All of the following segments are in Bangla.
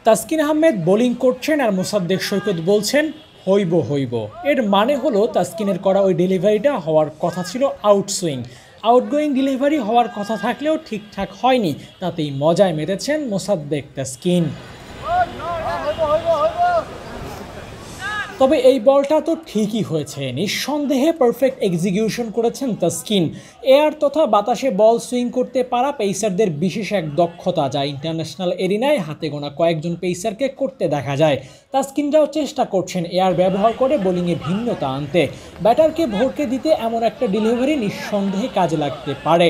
তাসকিন আহমেদ বোলিং করছেন আর মোসাদ্দেক সৈকত বলছেন হইব হইব। এর মানে হলো তাসকিনের করা ওই ডেলিভারিটা হওয়ার কথা ছিল আউটসুইং। আউটগোয়িং ডেলিভারি হওয়ার কথা থাকলেও ঠিকঠাক হয়নি, তাতেই মজায় মেতেছেন মোসাদ্দেক তাসকিন। তবে এই বলটা তো ঠিকই হয়েছে, নিঃসন্দেহে পারফেক্ট এক্সিকিউশন করেছেন তাসকিন। এয়ার তথা বাতাসে বল সুইং করতে পারা পেসারদের বিশেষ এক দক্ষতা, যা ইন্টারন্যাশনাল এরিনায় হাতে গোনা কয়েকজন পেসারকে করতে দেখা যায়। তাসকিনরাও চেষ্টা করছেন এয়ার ব্যবহার করে বোলিংয়ে ভিন্নতা আনতে। ব্যাটারকে ভরকে দিতে এমন একটা ডেলিভারি নিঃসন্দেহে কাজে লাগতে পারে।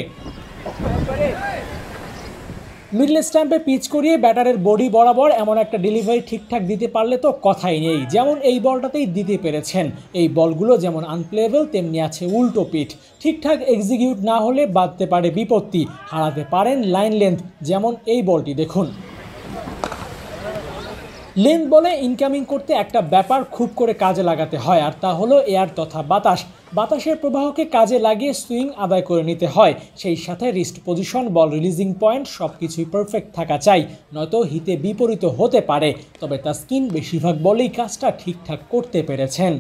মিডল স্ট্যাম্পে পিচ করিয়ে ব্যাটারের বডি বরাবর এমন একটা ডেলিভারি ঠিকঠাক দিতে পারলে তো কথাই নেই, যেমন এই বলটাতেই দিতে পেরেছেন। এই বলগুলো যেমন আনপ্লেয়েবল, তেমনি আছে উল্টো পিঠ। ঠিকঠাক এক্সিকিউট না হলে বাঁধতে পারে বিপত্তি, হারাতে পারেন লাইন লেন্থ, যেমন এই বলটি দেখুন। লেন্থ বলে ইনকামিং করতে একটা ব্যাপার খুব করে কাজে লাগাতে হয়, আর তা হলো এয়ার তথা বাতাস। বাতাসের প্রবাহকে কাজে লাগিয়ে সুইং আদায় করে নিতে হয়। সেই সাথে রিস্ট পজিশন, বল রিলিজিং পয়েন্ট সব কিছুই পারফেক্ট থাকা চাই, নয়তো হিতে বিপরীত হতে পারে। তবে তাসকিন বেশিরভাগ বলেই কাজটা ঠিকঠাক করতে পেরেছেন।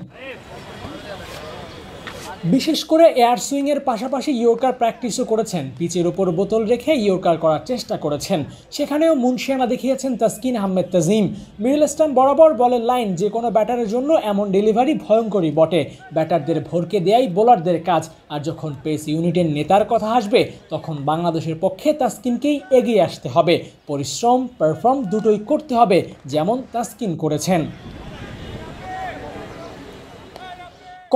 বিশেষ করে এয়ার সুইংয়ের পাশাপাশি ইয়র্কার প্র্যাকটিসও করেছেন। পিচের ওপর বোতল রেখে ইয়র্কার করার চেষ্টা করেছেন, সেখানেও মুনশিয়ানা দেখিয়েছেন তাসকিন আহমেদ তাজিম। মিডল স্ট্যাম্প বরাবর বলের লাইন যে কোনো ব্যাটারের জন্য এমন ডেলিভারি ভয়ঙ্করই বটে। ব্যাটারদের ভরকে দেয়াই বোলারদের কাজ, আর যখন পেস ইউনিটের নেতার কথা আসবে তখন বাংলাদেশের পক্ষে তাসকিনকেই এগিয়ে আসতে হবে। পরিশ্রম, পারফর্ম দুটোই করতে হবে, যেমন তাসকিন করেছেন।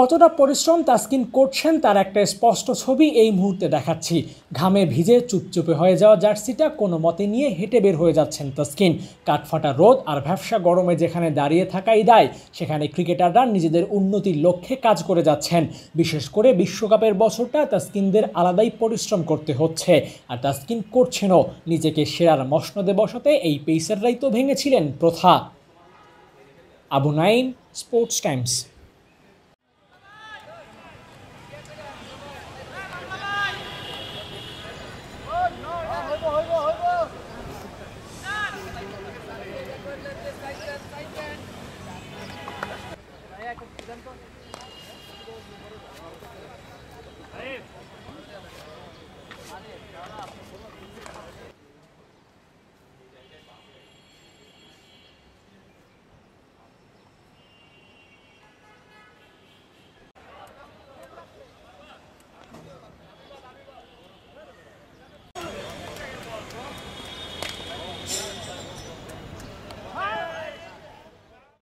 কতটা পরিশ্রম তাসকিন করছেন তার একটা স্পষ্ট ছবি এই মুহূর্তে দেখাচ্ছি। ঘামে ভিজে চুপচুপে হয়ে যাওয়া জার্সিটা কোনো মতে নিয়ে হেঁটে বের হয়ে যাচ্ছেন তাসকিন। কাঠফাটা রোদ আর ভ্যাপসা গরমে যেখানে দাঁড়িয়ে থাকাই দায়, সেখানে ক্রিকেটাররা নিজেদের উন্নতির লক্ষ্যে কাজ করে যাচ্ছেন। বিশেষ করে বিশ্বকাপের বছরটা তাসকিনদের আলাদাই পরিশ্রম করতে হচ্ছে, আর তাসকিন করছেনও। নিজেকে সেরার মসনদে বসাতে এই পেসাররাই তো ভেঙেছিলেন প্রথা। Abu Naim, sports Times. Ya,